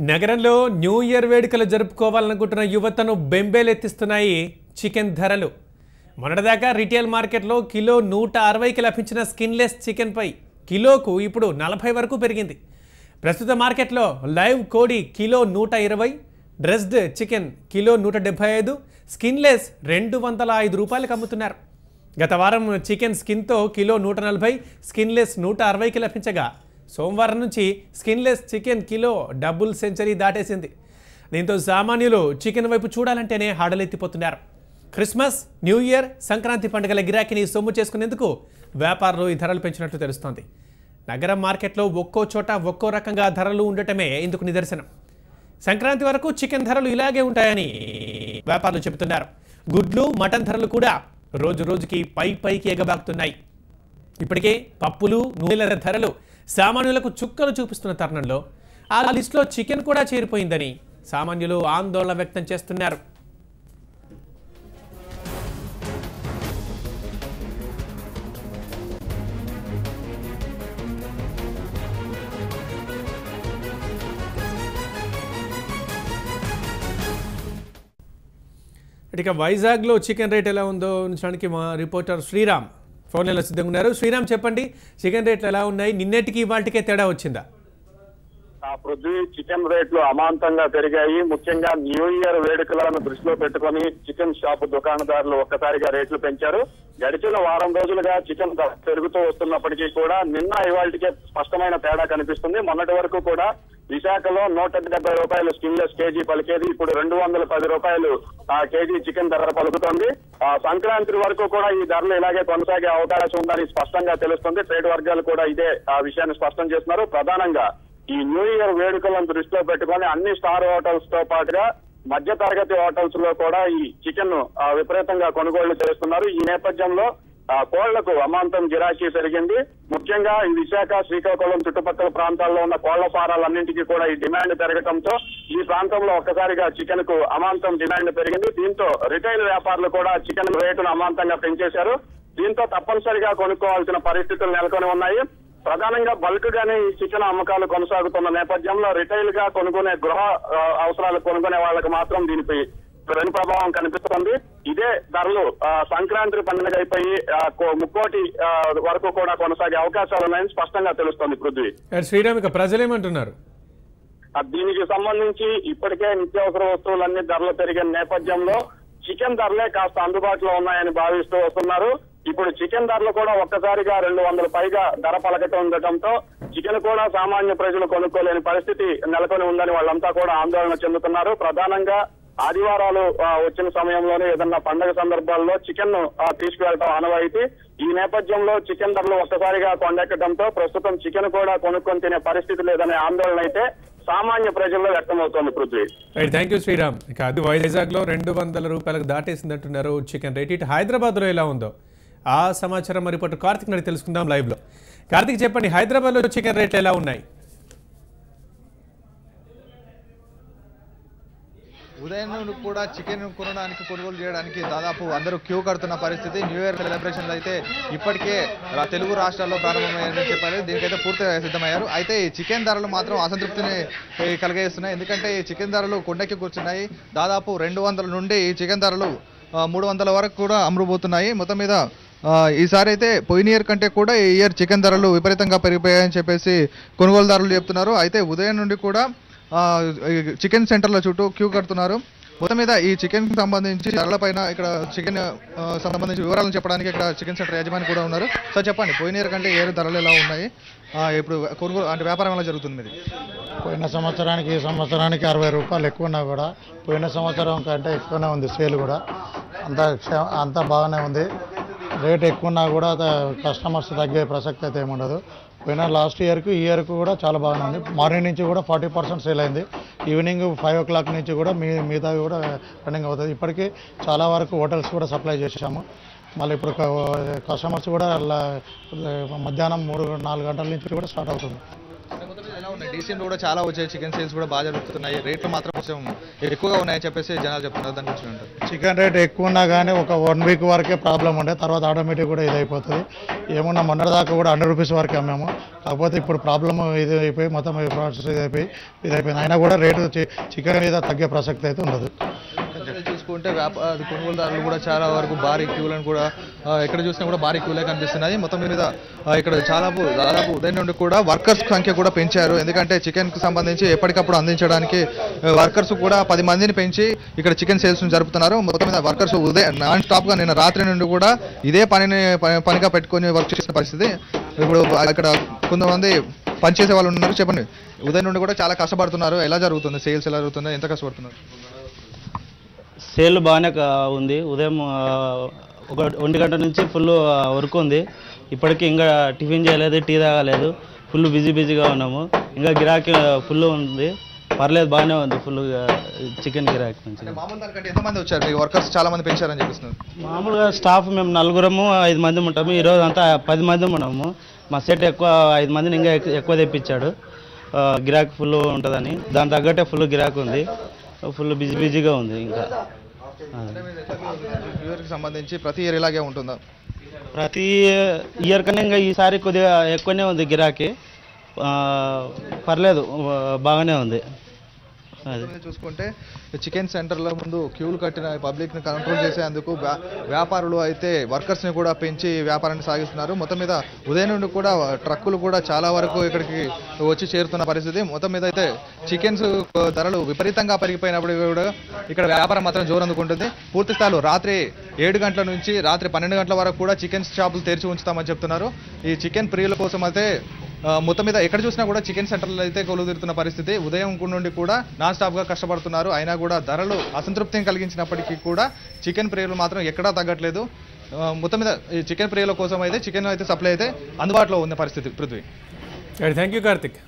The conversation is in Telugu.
నగరంలో న్యూ ఇయర్ వేడుకలు జరుపుకోవాలనుకుంటున్న యువతను బెంబేలెత్తిస్తున్నాయి చికెన్ ధరలు. మొన్నటిదాకా రిటైల్ మార్కెట్లో కిలో 160కి లభించిన స్కిన్లెస్ చికెన్పై కిలోకు ఇప్పుడు 40 వరకు పెరిగింది. ప్రస్తుత మార్కెట్లో లైవ్ కోడి kilo 120, dressed chicken kilo 175, skinless 205 రూపాయలకు అమ్ముతున్నారు. గత వారం చికెన్ స్కిన్తో కిలో 140, స్కిన్లెస్ 160కి లభించగా సోమవారం నుంచి skinless chicken kilo double century దాటేసింది. దీంతో సామాన్యులు చికెన్ వైపు చూడాలంటేనే హడలెత్తిపోతున్నారు. క్రిస్మస్, న్యూ ఇయర్, సంక్రాంతి పండుగల గిరాకీని సొమ్ము చేసుకునేందుకు వ్యాపారులు ఈ ధరలు పెంచినట్లు తెలుస్తోంది. నగరం మార్కెట్లో ఒక్కో చోట ఒక్కో రకంగా ధరలు ఉండటమే ఇందుకు నిదర్శనం. సంక్రాంతి వరకు చికెన్ ధరలు ఇలాగే ఉంటాయని వ్యాపారులు చెబుతున్నారు. గుడ్లు, మటన్ ధరలు కూడా రోజు రోజుకి పైకి ఎగబాకుతున్నాయి. ఇప్పటికే పప్పులు, నూనెల ధరలు సామాన్యులకు చుక్కలు చూపిస్తున్న తరుణంలో ఆ లిస్టులో చికెన్ కూడా చేరిపోయిందని సామాన్యులు ఆందోళన వ్యక్తం చేస్తున్నారు. ఇక వైజాగ్లో చికెన్ రేట్ ఎలా ఉందో ఉంచడానికి మా రిపోర్టర్ శ్రీరామ్ ఫోన్లో సిద్ధంగా ఉన్నారు. శ్రీరామ్, చెప్పండి, చికెన్ రేట్లు ఎలా ఉన్నాయి? నిన్నటికి ఇవాళకే తేడా వచ్చిందా? పృథ్వీ, చికెన్ రేట్లు అమాంతంగా పెరిగాయి. ముఖ్యంగా న్యూ ఇయర్ వేడుకలను దృష్టిలో పెట్టుకుని చికెన్ షాప్ దుకాణదారులు ఒక్కసారిగా రేట్లు పెంచారు. గడిచిన వారం రోజులుగా చికెన్ పెరుగుతూ వస్తున్నప్పటికీ కూడా నిన్న ఇవాళకే స్పష్టమైన తేడా కనిపిస్తుంది. మొన్నటి వరకు కూడా విశాఖలో 170 రూపాయలు స్కిన్లెస్ కేజీ పలికేది ఇప్పుడు 210 రూపాయలు కేజీ చికెన్ ధర పలుకుతోంది. సంక్రాంతి వరకు కూడా ఈ ధరలు ఇలాగే కొనసాగే అవకాశం ఉందని స్పష్టంగా తెలుస్తుంది. ట్రేడ్ వర్గాలు కూడా ఇదే విషయాన్ని స్పష్టం చేస్తున్నారు. ప్రధానంగా ఈ న్యూ ఇయర్ వేడుకలను దృష్టిలో పెట్టుకుని అన్ని స్టార్ హోటల్స్ తో పాటుగా మధ్య తరగతి హోటల్స్ లో కూడా ఈ చికెన్ విపరీతంగా కొనుగోళ్లు చేస్తున్నారు. ఈ నేపథ్యంలో కోళ్లకు అమాంతం గిరాకీ పెరిగింది. ముఖ్యంగా ఈ విశాఖ, శ్రీకాకుళం చుట్టుపక్కల ప్రాంతాల్లో ఉన్న కోళ్ల ఫారాలన్నింటికీ కూడా ఈ డిమాండ్ పెరగడంతో ఈ ప్రాంతంలో ఒక్కసారిగా చికెన్ కు అమాంతం డిమాండ్ పెరిగింది. దీంతో రిటైల్ వ్యాపారులు కూడా చికెన్ రేటును అమాంతంగా పెంచేశారు. దీంతో తప్పనిసరిగా కొనుక్కోవాల్సిన పరిస్థితులు నెలకొని ఉన్నాయి. ప్రధానంగా బల్క్ గానే ఈ చికెన్ అమ్మకాలు కొనసాగుతున్న నేపథ్యంలో రిటైల్ గా కొనుక్కునే గృహ అవసరాలు కొనుక్కునే వాళ్ళకి మాత్రం దీనిపై ప్రభావం కనిపిస్తోంది. ఇదే ధరలు సంక్రాంతి పండుగ అయిపోయి 3 వరకు కూడా కొనసాగే అవకాశాలు ఉన్నాయని స్పష్టంగా తెలుస్తోంది. పృథ్వీ, శ్రీరామ్, ఇక ప్రజలేమంటున్నారు? దీనికి సంబంధించి ఇప్పటికే నిత్యావసర వస్తువులన్నీ ధరలు పెరిగిన నేపథ్యంలో చికెన్ ధరలే కాస్త అందుబాటులో ఉన్నాయని భావిస్తూ వస్తున్నారు. ఇప్పుడు చికెన్ ధరలు కూడా ఒక్కసారిగా 200 పైగా ధర పలకటం ఉండటంతో చికెన్ కూడా సామాన్య ప్రజలు కొనుక్కోలేని పరిస్థితి నెలకొని ఉందని వాళ్ళంతా కూడా ఆందోళన చెందుతున్నారు. ప్రధానంగా ఆదివారాలు వచ్చిన సమయంలోనే ఏదన్నా పండుగ సందర్భాల్లో చికెన్ తీసుకువెళ్తాం ఆనవాయితీ. ఈ నేపథ్యంలో చికెన్ ధరలు ఒక్కసారిగా కొండెక్కడంతో ప్రస్తుతం చికెన్ కూడా కొనుక్కొని తినే పరిస్థితి లేదనే ఆందోళన అయితే సామాన్య ప్రజల్లో వ్యక్తమవుతోంది. Prithvi, thank you Sriram. ఇక అది వైజాగ్ లో 200 రూపాయలకు దాటేసిందంటున్నారు చికెన్ రేట్. ఇటు హైదరాబాద్ లో ఎలా ఉందో ఆ సమాచారం రిపోర్టర్ కార్తిక్ నడి తెలుసుకుందాం లైవ్ లో. కార్తిక్, చెప్పండి, హైదరాబాద్ లో చికెన్ రేట్లు ఎలా ఉన్నాయి? ఉదయం నుండి కూడా చికెన్ కొనడానికి, కొనుగోలు చేయడానికి దాదాపు అందరూ క్యూ కడుతున్న పరిస్థితి. న్యూ ఇయర్ సెలబ్రేషన్లు అయితే ఇప్పటికే తెలుగు రాష్ట్రాల్లో ప్రారంభమయ్యాయని చెప్పారు. దీనికైతే పూర్తిగా సిద్ధమయ్యారు. అయితే ఈ చికెన్ ధరలు మాత్రం అసంతృప్తిని కలిగేస్తున్నాయి. ఎందుకంటే ఈ చికెన్ ధరలు కొండెక్కి కూర్చున్నాయి. దాదాపు 200 నుండి ఈ చికెన్ ధరలు 300 వరకు కూడా అమ్ముడుపోతున్నాయి. మొత్తం మీద ఈసారి అయితే పోయిన ఇయర్ కంటే కూడా ఈ ఇయర్ చికెన్ ధరలు విపరీతంగా పెరిగిపోయాయని చెప్పేసి కొనుగోలుదారులు చెప్తున్నారు. అయితే ఉదయం నుండి కూడా చికెన్ సెంటర్ల చుట్టూ క్యూ కడుతున్నారు. మొత్తం మీద ఈ చికెన్ సంబంధించి ధరలపైన ఇక్కడ చికెన్ సంబంధించి వివరాలను చెప్పడానికి ఇక్కడ చికెన్ సెంటర్ యజమాని కూడా ఉన్నారు. సో చెప్పండి, పోయిన ఇయర్ కంటే ఏ ధరలు ఎలా ఉన్నాయి, ఇప్పుడు కొనుగోలు అంటే వ్యాపారం ఎలా జరుగుతుంది? పోయిన సంవత్సరానికి ఈ సంవత్సరానికి 60 రూపాయలు ఎక్కువ ఉన్నా కూడా పోయిన సంవత్సరం కంటే ఎక్కువనే ఉంది సేల్ కూడా. అంతా బాగానే ఉంది. రేట్ ఎక్కువ ఉన్నా కూడా కస్టమర్స్ తగ్గే ప్రసక్తి అయితే ఏముండదు. పోయిన లాస్ట్ ఇయర్కి ఈ ఇయర్కు కూడా చాలా బాగానే ఉంది. మార్నింగ్ నుంచి కూడా 40% సేల్ అయింది. ఈవినింగ్ 5 o'clock నుంచి కూడా మిగతా కూడా రన్నింగ్ అవుతుంది. ఇప్పటికీ చాలా వరకు హోటల్స్ కూడా సప్లై చేసాము. మళ్ళీ ఇప్పుడు కస్టమర్స్ కూడా మధ్యాహ్నం 3-4 గంటల నుంచి కూడా స్టార్ట్ అవుతుంది. డీసీలో కూడా చాలా వచ్చాయి, చికెన్ సేల్స్ కూడా బాగా జరుగుతున్నాయి, రేట్లు మాత్రం కొంచెం ఎక్కువగా ఉన్నాయని చెప్పేసి జనాలు చెప్తున్నారు. దాని గురించి ఉంటారు. చికెన్ రేట్ ఎక్కువ ఉన్నా కానీ ఒక 1 వీక్ వరకే ప్రాబ్లం ఉండే, తర్వాత ఆటోమేటిక్ కూడా ఇది అయిపోతుంది. ఏమన్నా మొన్నటిదాకా కూడా 100 రూపీస్ వరకే అమ్మాము, కాకపోతే ఇప్పుడు ప్రాబ్లమ్ ఇది అయిపోయి మొత్తం ప్రాసెస్ ఇది అయిపోయింది. అయినా కూడా రేటు చికెన్ మీద తగ్గే ప్రసక్తి అయితే ఉండదు. చూసుకుంటే కొనుగోలుదారులు కూడా చాలా వరకు భారీ క్యూలను కూడా ఎక్కడ చూసినా కూడా భారీ క్యూలే కనిపిస్తున్నాయి. మొత్తం మీద ఇక్కడ దాదాపు ఉదయం నుండి కూడా వర్కర్స్ సంఖ్య కూడా పెంచారు. ఎందుకంటే చికెన్ కు సంబంధించి ఎప్పటికప్పుడు అందించడానికి వర్కర్స్ కూడా 10 మందిని పెంచి ఇక్కడ చికెన్ సేల్స్ జరుపుతున్నారు. మొత్తం మీద వర్కర్స్ ఉదయం నాన్ స్టాప్ గా నిన్న రాత్రి నుండి కూడా ఇదే పనిగా పెట్టుకొని వర్క్ చేసిన పరిస్థితి. ఇప్పుడు ఇక్కడ కొంతమంది పనిచేసే వాళ్ళు ఉన్నారు. చెప్పండి, ఉదయం నుండి కూడా చాలా కష్టపడుతున్నారు. ఎలా జరుగుతుంది సేల్స్, ఎలా జరుగుతుంది, ఎంత కష్టపడుతున్నారు? సేల్ బాగానే ఉంది. ఉదయం 1 గంట నుంచి ఫుల్ వర్క్ ఉంది. ఇప్పటికీ ఇంకా టిఫిన్ చేయలేదు, టీ తాగలేదు, ఫుల్ బిజీగా ఉన్నాము. ఇంకా గిరాకీ ఫుల్ ఉంది, పర్లేదు, బాగానే ఉంది ఫుల్ చికెన్ గిరాకీ నుంచి. ఎంతమంది వచ్చారు? మీ వర్కర్స్ చాలా మంది పెంచారని చెప్పిస్తున్నారు. మామూలుగా స్టాఫ్ మేము 4 5 మంది ఉంటాము. ఈరోజు అంతా 10 మంది ఉన్నాము. మా సెట్ ఎక్కువ 5 మందిని ఇంకా ఎక్కువ తెప్పించాడు, గిరాకీ ఫుల్ ఉంటుందని. దాని తగ్గట్టే ఫుల్ గిరాకీ ఉంది, ఫుల్ బిజీగా ఉంది. ఇంకా కి సంబంధించి ప్రతి ఇయర్ ఇలాగే ఉంటుందా? ప్రతి ఇయర్ కన్నా ఇంకా ఈసారి కొద్దిగా ఎక్కువనే ఉంది గిరాకీ, పర్లేదు, బాగానే ఉంది. చూసుకుంటే చికెన్ సెంటర్ల ముందు క్యూలు కట్టిన పబ్లిక్ని కంట్రోల్ చేసేందుకు వ్యాపారులు అయితే వర్కర్స్ని కూడా పెంచి వ్యాపారాన్ని సాగిస్తున్నారు. మొత్తం మీద ఉదయం నుండి కూడా ట్రక్కులు కూడా చాలా వరకు ఇక్కడికి వచ్చి చేరుతున్న పరిస్థితి. మొత్తం మీద అయితే చికెన్స్ ధరలు విపరీతంగా పెరిగిపోయినప్పుడు కూడా ఇక్కడ వ్యాపారం మాత్రం జోరు అందుకుంటుంది. పూర్తి స్థాయిలో రాత్రి 7 గంటల నుంచి రాత్రి 12 గంటల వరకు కూడా చికెన్ షాపులు తెరిచి ఉంచుతామని చెప్తున్నారు. ఈ చికెన్ ప్రియుల కోసం అయితే మొత్తం మీద ఎక్కడ చూసినా కూడా చికెన్ సెంటర్లు అయితే కొలువుదీరుతున్న పరిస్థితి. ఉదయం నుండి కూడా నాన్ స్టాప్ గా కష్టపడుతున్నారు. అయినా కూడా ధరలు అసంతృప్తిని కలిగించినప్పటికీ కూడా చికెన్ ప్రియులు మాత్రం ఎక్కడా తగ్గట్లేదు. మొత్తం మీద ఈ చికెన్ ప్రియుల కోసం అయితే చికెన్ అయితే సప్లై అయితే అందుబాటులో ఉన్న పరిస్థితి. Prithvi, thank you Karthik.